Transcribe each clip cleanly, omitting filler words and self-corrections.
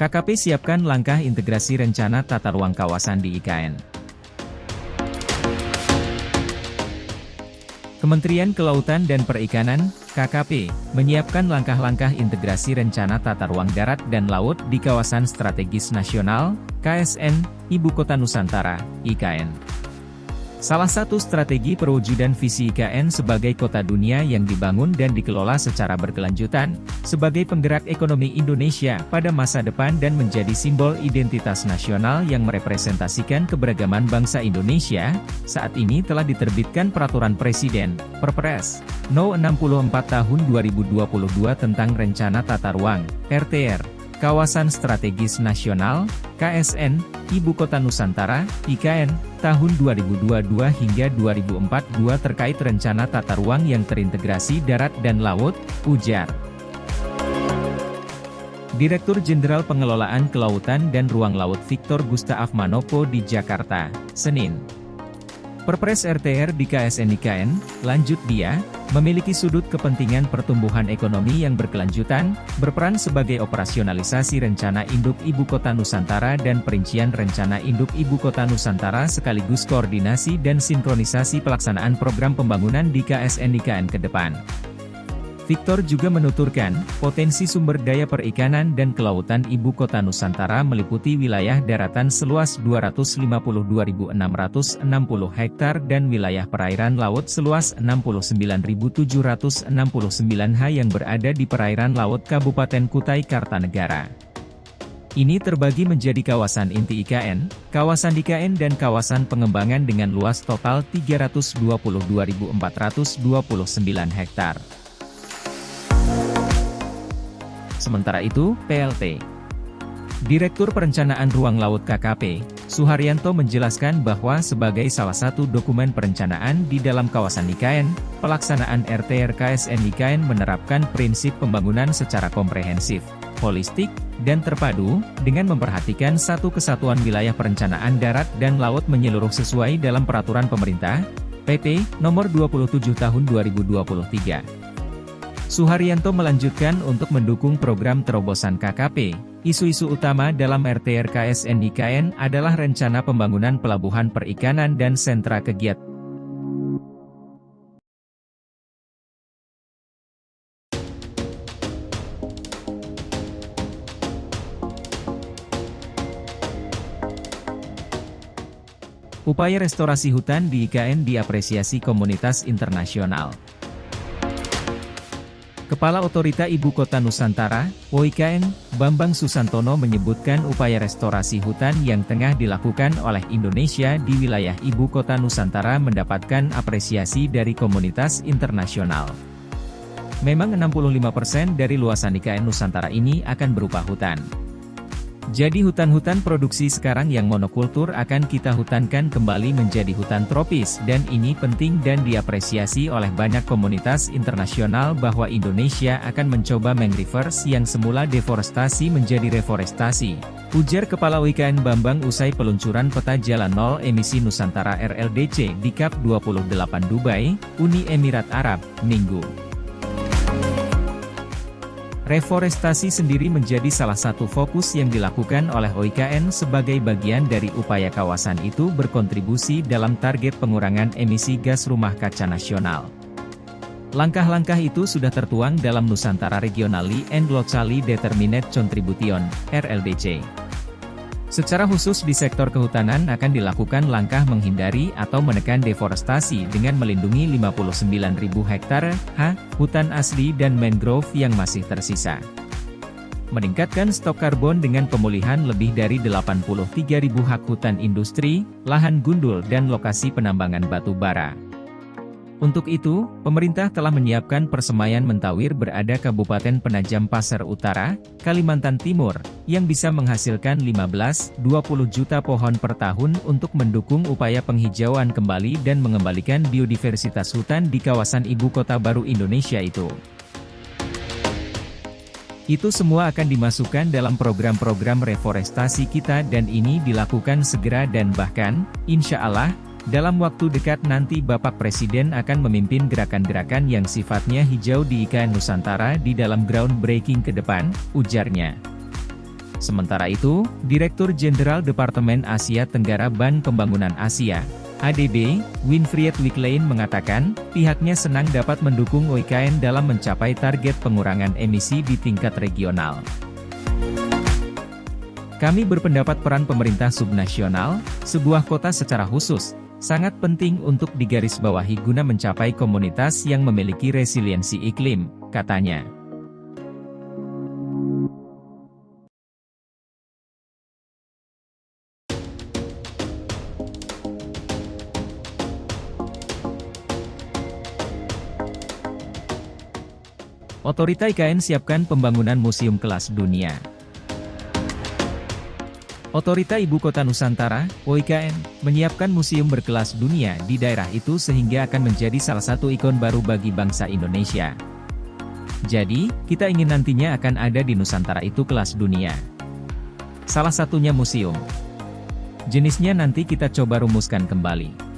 KKP siapkan langkah integrasi rencana tata ruang kawasan di IKN. Kementerian Kelautan dan Perikanan, KKP, menyiapkan langkah-langkah integrasi rencana tata ruang darat dan laut di kawasan strategis nasional, KSN, Ibu Kota Nusantara, IKN. Salah satu strategi perwujudan visi IKN sebagai kota dunia yang dibangun dan dikelola secara berkelanjutan, sebagai penggerak ekonomi Indonesia pada masa depan dan menjadi simbol identitas nasional yang merepresentasikan keberagaman bangsa Indonesia, saat ini telah diterbitkan Peraturan Presiden, Perpres, No. 64 Tahun 2022 tentang Rencana Tata Ruang, RTR, Kawasan Strategis Nasional, KSN, Ibu Kota Nusantara, IKN, tahun 2022 hingga 2042 terkait rencana tata ruang yang terintegrasi darat dan laut, ujar Direktur Jenderal Pengelolaan Kelautan dan Ruang Laut Victor Gustaaf Manopo di Jakarta, Senin. Perpres RTR di KSN IKN, lanjut dia, memiliki sudut kepentingan pertumbuhan ekonomi yang berkelanjutan, berperan sebagai operasionalisasi rencana induk Ibu Kota Nusantara dan perincian rencana induk Ibu Kota Nusantara sekaligus koordinasi dan sinkronisasi pelaksanaan program pembangunan di KSN IKN ke depan. Victor juga menuturkan, potensi sumber daya perikanan dan kelautan Ibu Kota Nusantara meliputi wilayah daratan seluas 252.660 hektar dan wilayah perairan laut seluas 69.769 ha yang berada di perairan laut Kabupaten Kutai Kartanegara. Ini terbagi menjadi kawasan inti IKN, kawasan IKN dan kawasan pengembangan dengan luas total 322.429 hektar. Sementara itu, PLT Direktur Perencanaan Ruang Laut KKP, Suharyanto menjelaskan bahwa sebagai salah satu dokumen perencanaan di dalam kawasan IKN, pelaksanaan RTR KSN IKN menerapkan prinsip pembangunan secara komprehensif, holistik, dan terpadu, dengan memperhatikan satu kesatuan wilayah perencanaan darat dan laut menyeluruh sesuai dalam Peraturan Pemerintah, PP, Nomor 27 Tahun 2023. Suharyanto melanjutkan untuk mendukung program terobosan KKP, isu-isu utama dalam RTR KSN IKN adalah rencana pembangunan pelabuhan perikanan dan sentra kegiatan. Upaya restorasi hutan di IKN diapresiasi komunitas internasional. Kepala Otorita Ibu Kota Nusantara, OIKN, Bambang Susantono menyebutkan upaya restorasi hutan yang tengah dilakukan oleh Indonesia di wilayah Ibu Kota Nusantara mendapatkan apresiasi dari komunitas internasional. Memang 65% dari luasan IKN Nusantara ini akan berupa hutan. Jadi hutan-hutan produksi sekarang yang monokultur akan kita hutankan kembali menjadi hutan tropis dan ini penting dan diapresiasi oleh banyak komunitas internasional bahwa Indonesia akan mencoba mengreverse yang semula deforestasi menjadi reforestasi, ujar Kepala OIKN Bambang usai peluncuran peta jalan nol emisi Nusantara RLDC di COP 28 Dubai, Uni Emirat Arab, Minggu. Reforestasi sendiri menjadi salah satu fokus yang dilakukan oleh OIKN sebagai bagian dari upaya kawasan itu berkontribusi dalam target pengurangan emisi gas rumah kaca nasional. Langkah-langkah itu sudah tertuang dalam Nusantara Regionally and Locally Determined Contribution, RLDC. Secara khusus di sektor kehutanan akan dilakukan langkah menghindari atau menekan deforestasi dengan melindungi 59.000 hektar hutan asli dan mangrove yang masih tersisa. Meningkatkan stok karbon dengan pemulihan lebih dari 83.000 hak hutan industri, lahan gundul dan lokasi penambangan batu bara. Untuk itu, pemerintah telah menyiapkan persemaian Mentawir berada Kabupaten Penajam Pasar Utara, Kalimantan Timur, yang bisa menghasilkan 15-20 juta pohon per tahun untuk mendukung upaya penghijauan kembali dan mengembalikan biodiversitas hutan di kawasan ibu kota baru Indonesia itu. Itu semua akan dimasukkan dalam program-program reforestasi kita dan ini dilakukan segera dan bahkan, insya Allah, dalam waktu dekat nanti Bapak Presiden akan memimpin gerakan-gerakan yang sifatnya hijau di IKN Nusantara di dalam groundbreaking ke depan, ujarnya. Sementara itu, Direktur Jenderal Departemen Asia Tenggara Ban Pembangunan Asia, ADB, Winfried Wicklane mengatakan, pihaknya senang dapat mendukung OIKN dalam mencapai target pengurangan emisi di tingkat regional. Kami berpendapat peran pemerintah subnasional, sebuah kota secara khusus, sangat penting untuk digarisbawahi guna mencapai komunitas yang memiliki resiliensi iklim, katanya. Otorita IKN siapkan pembangunan museum kelas dunia. Otorita Ibu Kota Nusantara, OIKN, menyiapkan museum berkelas dunia di daerah itu sehingga akan menjadi salah satu ikon baru bagi bangsa Indonesia. Jadi, kita ingin nantinya akan ada di Nusantara itu kelas dunia. Salah satunya museum. Jenisnya nanti kita coba rumuskan kembali.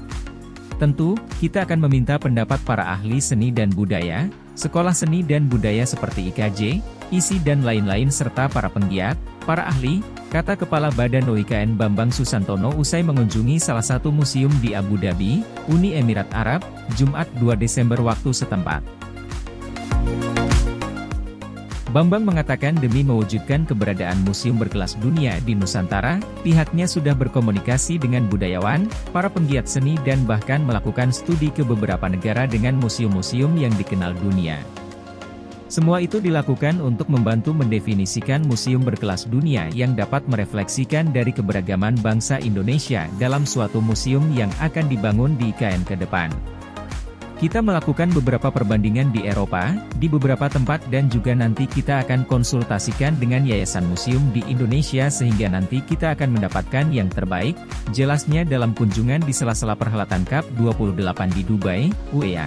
Tentu, kita akan meminta pendapat para ahli seni dan budaya, sekolah seni dan budaya seperti IKJ, ISI dan lain-lain serta para penggiat, para ahli, kata Kepala Badan OIKN Bambang Susantono usai mengunjungi salah satu museum di Abu Dhabi, Uni Emirat Arab, Jumat 2 Desember waktu setempat. Bambang mengatakan demi mewujudkan keberadaan museum berkelas dunia di Nusantara, pihaknya sudah berkomunikasi dengan budayawan, para penggiat seni dan bahkan melakukan studi ke beberapa negara dengan museum-museum yang dikenal dunia. Semua itu dilakukan untuk membantu mendefinisikan museum berkelas dunia yang dapat merefleksikan dari keberagaman bangsa Indonesia dalam suatu museum yang akan dibangun di IKN ke depan. Kita melakukan beberapa perbandingan di Eropa, di beberapa tempat dan juga nanti kita akan konsultasikan dengan yayasan museum di Indonesia sehingga nanti kita akan mendapatkan yang terbaik, jelasnya dalam kunjungan di sela-sela perhelatan CUP 28 di Dubai, UEA.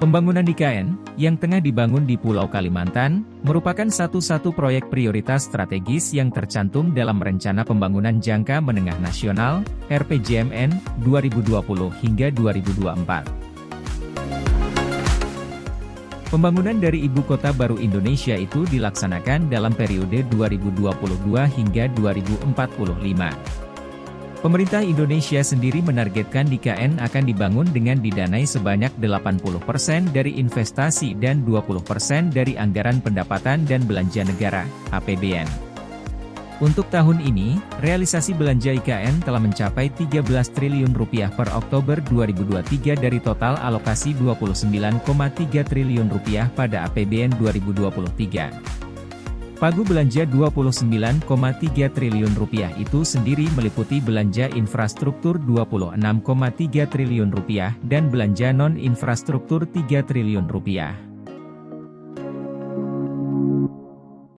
Pembangunan IKN, yang tengah dibangun di Pulau Kalimantan, merupakan satu-satu proyek prioritas strategis yang tercantum dalam Rencana Pembangunan Jangka Menengah Nasional, RPJMN, 2020 hingga 2024. Pembangunan dari Ibu Kota Baru Indonesia itu dilaksanakan dalam periode 2022 hingga 2045. Pemerintah Indonesia sendiri menargetkan IKN akan dibangun dengan didanai sebanyak 80% dari investasi dan 20% dari anggaran pendapatan dan belanja negara, APBN. Untuk tahun ini, realisasi belanja IKN telah mencapai Rp13 triliun per Oktober 2023 dari total alokasi Rp29,3 triliun pada APBN 2023. Pagu belanja Rp29,3 triliun itu sendiri meliputi belanja infrastruktur Rp26,3 triliun dan belanja non-infrastruktur Rp3 triliun.